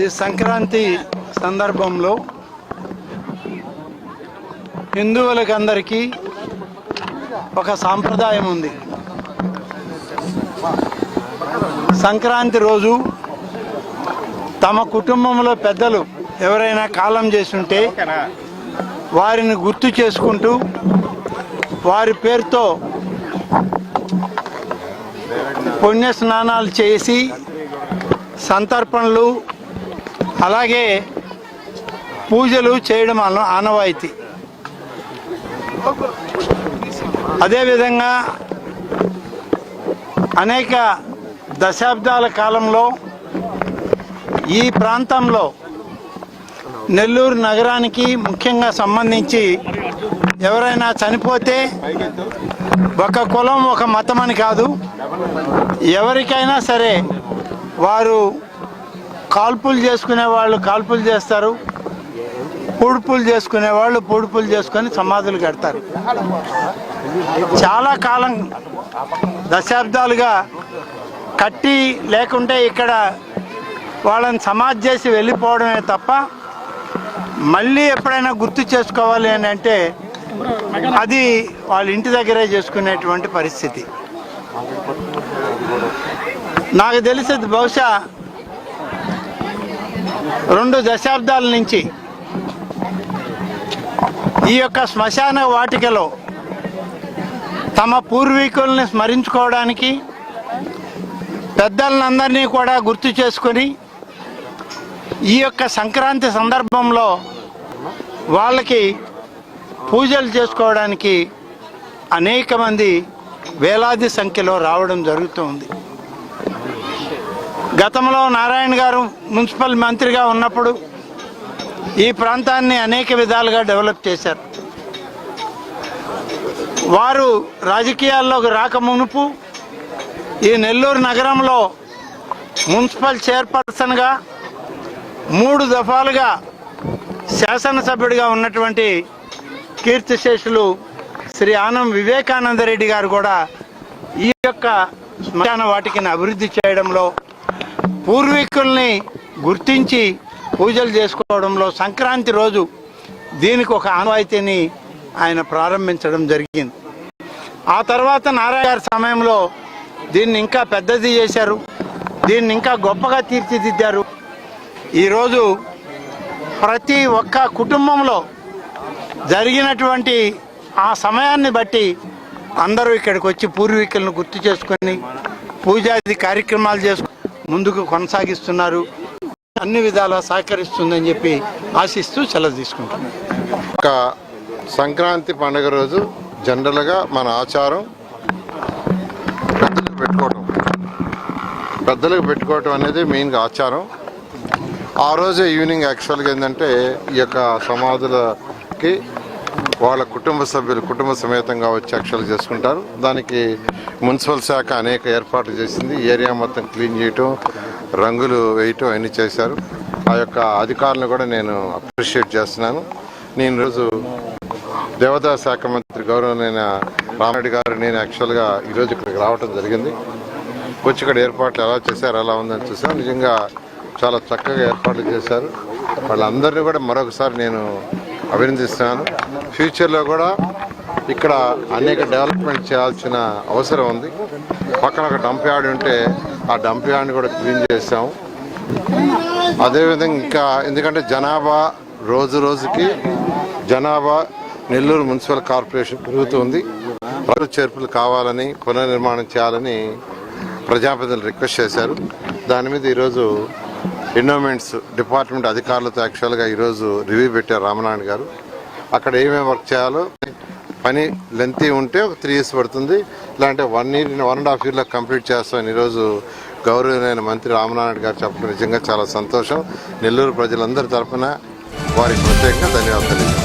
ఈ సంక్రాంతి సందర్భంలో హిందువులకందరికీ ఒక సాంప్రదాయం ఉంది. సంక్రాంతి రోజు తమ కుటుంబంలో పెద్దలు ఎవరైనా కాలం చేసుంటే వారిని గుర్తు చేసుకుంటూ వారి పేరుతో పుణ్య స్నానాలు చేసి సంతర్పణలు అలాగే పూజలు చేయడం ఆనవాయితీ. అదేవిధంగా అనేక దశాబ్దాల కాలంలో ఈ ప్రాంతంలో నెల్లూరు నగరానికి ముఖ్యంగా సంబంధించి ఎవరైనా చనిపోతే ఒక కులం ఒక మతం అని కాదు, ఎవరికైనా సరే వారు కాల్పులు చేసుకునే వాళ్ళు కాల్పులు చేస్తారు, పూడుపులు చేసుకునే వాళ్ళు పూడుపులు చేసుకొని సమాధులు కడతారు. చాలా కాలం దశాబ్దాలుగా కట్టి లేకుంటే ఇక్కడ వాళ్ళని సమాధి చేసి వెళ్ళిపోవడమే తప్ప మళ్ళీ ఎప్పుడైనా గుర్తు చేసుకోవాలి అని అంటే అది వాళ్ళ ఇంటి దగ్గరే చేసుకునేటువంటి పరిస్థితి. నాకు తెలిసేది బహుశా 2 దశాబ్దాల నుంచి ఈ యొక్క శ్మశాన వాటికలో తమ పూర్వీకుల్ని స్మరించుకోవడానికి పెద్దలందరినీ కూడా గుర్తు చేసుకొని ఈ యొక్క సంక్రాంతి సందర్భంలో వాళ్ళకి పూజలు చేసుకోవడానికి అనేక మంది వేలాది సంఖ్యలో రావడం జరుగుతుంది. గతంలో నారాయణ గారు మున్సిపల్ మంత్రిగా ఉన్నప్పుడు ఈ ప్రాంతాన్ని అనేక విధాలుగా డెవలప్ చేశారు. వారు రాజకీయాల్లోకి రాక మునుపు ఈ నెల్లూరు నగరంలో మున్సిపల్ చైర్పర్సన్గా 3 దఫాలుగా శాసనసభ్యుడిగా ఉన్నటువంటి కీర్తిశేషులు శ్రీ ఆనం వివేకానందరెడ్డి గారు కూడా ఈ యొక్క శ్మశాన వాటికని అభివృద్ధి చేయడంలో పూర్వీకుల్ని గుర్తించి పూజలు చేసుకోవడంలో సంక్రాంతి రోజు దీనికి ఒక ఆనవాయితీని ఆయన ప్రారంభించడం జరిగింది. ఆ తర్వాత నారాయణ గారి సమయంలో దీన్ని ఇంకా పెద్దది చేశారు, దీన్ని ఇంకా గొప్పగా తీర్చిదిద్దారు. ఈరోజు ప్రతి ఒక్క కుటుంబంలో జరిగినటువంటి ఆ సమయాన్ని బట్టి అందరూ ఇక్కడికి వచ్చి పూర్వీకులను గుర్తు చేసుకొని పూజాది కార్యక్రమాలు చేసుకుని ముందుకు కొనసాగిస్తున్నారు. అన్ని విధాలా సహకరిస్తుందని చెప్పి ఆశిస్తూ సెలవు తీసుకుంటున్నాను. ఒక సంక్రాంతి పండుగ రోజు జనరల్గా మన ఆచారం పెద్దలకు పెట్టుకోవటం అనేది మెయిన్గా ఆచారం. ఆ రోజే ఈవినింగ్ యాక్చువల్గా ఏంటంటే ఈ యొక్క సమాధులకి వాళ్ళ కుటుంబ సభ్యులు కుటుంబ సమేతంగా వచ్చి యాక్చువల్గా చేసుకుంటారు. దానికి మున్సిపల్ శాఖ అనేక ఏర్పాట్లు చేసింది. ఏరియా మొత్తం క్లీన్ చేయటం, రంగులు వేయటం అన్నీ చేశారు. ఆ యొక్క అధికారులను కూడా నేను అప్రిషియేట్ చేస్తున్నాను. నేను ఈరోజు దేవాదాయ శాఖ మంత్రి గౌరవనీయ రామరెడ్డి గారు నేను యాక్చువల్గా ఈరోజు ఇక్కడికి రావడం జరిగింది. వచ్చి ఇక్కడ ఏర్పాట్లు ఎలా చేశారు, ఎలా ఉందని చూసాను. నిజంగా చాలా చక్కగా ఏర్పాట్లు చేశారు. వాళ్ళందరినీ కూడా మరొకసారి నేను అభినందిస్తున్నాను. ఫ్యూచర్లో కూడా ఇక్కడ అనేక డెవలప్మెంట్ చేయాల్సిన అవసరం ఉంది. పక్కన ఒక డంప్ యార్డ్ ఉంటే ఆ డంప్ యార్డ్ని కూడా క్లీన్ చేసాము. అదేవిధంగా ఇంకా ఎందుకంటే జనాభా రోజుకి జనాభా నెల్లూరు మున్సిపల్ కార్పొరేషన్ పెరుగుతుంది. చేర్పులు కావాలని పునర్నిర్మాణం చేయాలని ప్రజాప్రతినిధులు రిక్వెస్ట్ చేశారు. దాని మీద ఈరోజు ఎండోమెంట్స్ డిపార్ట్మెంట్ అధికారులతో యాక్చువల్గా ఈరోజు రివ్యూ పెట్టారు రామనారాయణ గారు. అక్కడ ఏమేమి వర్క్ చేయాలో పని లెంతీ ఉంటే ఒక 3 years పడుతుంది, ఇలాంటి 1 year 1.5 yearలో కంప్లీట్ చేస్తామని ఈరోజు గౌరవనీయ మంత్రి రామనారాయణ గారు చెప్పడం నిజంగా చాలా సంతోషం. నెల్లూరు ప్రజలందరి తరఫున వారికి ప్రత్యేకంగా ధన్యవాదాలు.